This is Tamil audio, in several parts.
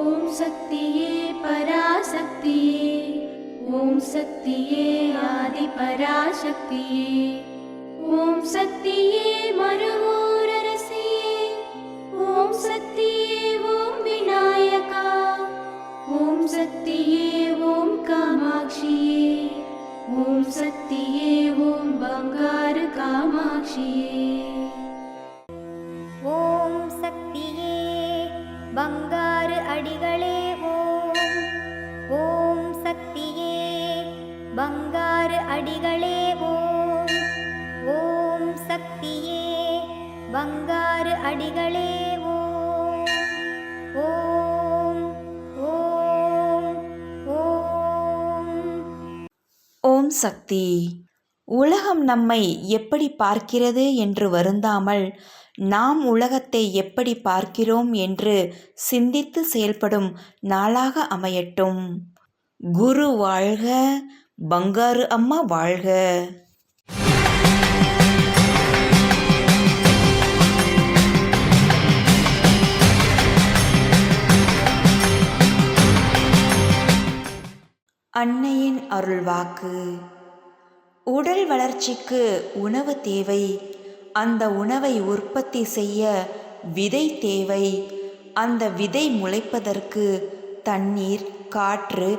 ஓம் சக்தியே பராசக்தியே, ஓம் சக்தியே ஆதி பராசக்தியே, ஓம் சக்தியே மறுவூரரசியே, ஓம் சக்தியே ஓம் விநாயகா, ஓம் சக்தியே ஓம் காமாட்சியே, ஓம் சக்தியே ஓம் பங்காரு காமாட்சியே. ஓம் சக்தியே பங்காரு அடிகளே ஓம். ஓம் சக்தியே பங்காரு அடிகளே ஓம். ஓம் சக்தியே பங்காரு அடிகளே ஓம். ஓம் ஓம் ஓம். ஓம் சக்தி. உலகம் நம்மை எப்படி பார்க்கிறது என்று வருந்தாமல் நாம் உலகத்தை எப்படி பார்க்கிறோம் என்று சிந்தித்து செயல்படும் நாளாக அமையட்டும். குரு வாழ்க, பங்காரு அம்மா வாழ்க. அன்னையின் அருள்வாக்கு. உடல் வளர்ச்சிக்கு உணவு தேவை. அந்த உணவை உற்பத்தி செய்ய விதை தேவை. அந்த விதை முளைப்பதற்கு தண்ணீர், காற்று,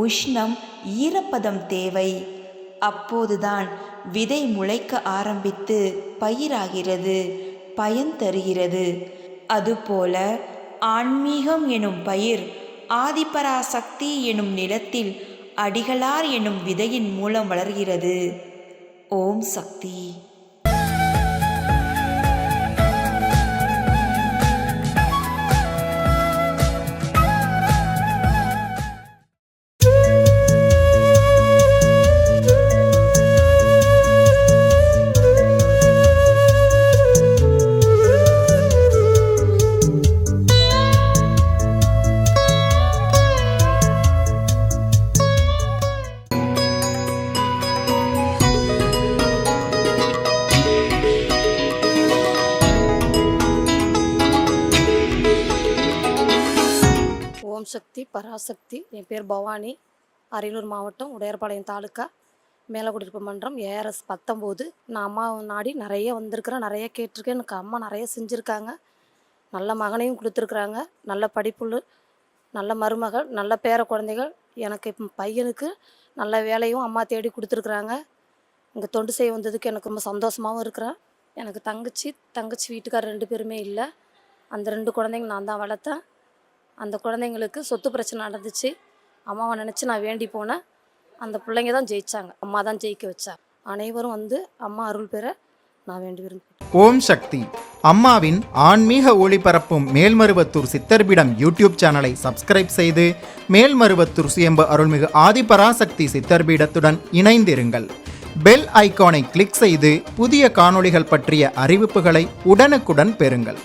உஷ்ணம், ஈரப்பதம் தேவை. அப்போதுதான் விதை முளைக்க ஆரம்பித்து பயிராகிறது, பயன் தருகிறது. அதுபோல ஆன்மீகம் எனும் பயிர் ஆதிபராசக்தி எனும் நிலத்தில் அடிகளார் எனும் விதையின் மூலம் வளர்கிறது. ஓம் சக்தி. ஓம் சக்தி பராசக்தி. என் பேர் பவானி. அரியலூர் மாவட்டம், உடையார்பாளையம் தாலுக்கா, மேலக்குடியிருப்பு மன்றம், ARS 19. நான் அம்மா நாடி நிறைய வந்திருக்கிறேன், நிறைய கேட்டிருக்கேன். எனக்கு அம்மா நிறைய செஞ்சுருக்காங்க. நல்ல மகனையும் கொடுத்துருக்குறாங்க, நல்ல படிப்புள்ள நல்ல மருமகள், நல்ல பேர குழந்தைகள். எனக்கு இப்போ பையனுக்கு நல்ல வேலையும் அம்மா தேடி கொடுத்துருக்குறாங்க. இங்கே தொண்டு செய்ய வந்ததுக்கு எனக்கு ரொம்ப சந்தோஷமாகவும் இருக்கிறேன். எனக்கு தங்கச்சி வீட்டுக்கார் 2 பேருமே இல்லை. அந்த 2 குழந்தைங்க நான் தான் வளர்த்தேன். அந்த குழந்தைங்களுக்கு சொத்து பிரச்சனை நடந்துச்சு. அம்மாவை நினச்சி நான் வேண்டி போனேன். அந்த பிள்ளைங்க தான் ஜெயித்தாங்க, அம்மா தான் ஜெயிக்க வச்சாங்க. அனைவரும் வந்து அம்மா அருள் பெற நான் வேண்டி விரும்புகிறேன். ஓம் சக்தி. அம்மாவின் ஆன்மீக ஒளிபரப்பும் மேல்மருவத்தூர் சித்தர்பீடம் யூடியூப் சேனலை சப்ஸ்கிரைப் செய்து மேல்மருவத்தூர் சுயம்பு அருள்மிகு ஆதிபராசக்தி சித்தர்பீடத்துடன் இணைந்திருங்கள். பெல் ஐகானை கிளிக் செய்து புதிய காணொளிகள் பற்றிய அறிவிப்புகளை உடனுக்குடன் பெறுங்கள்.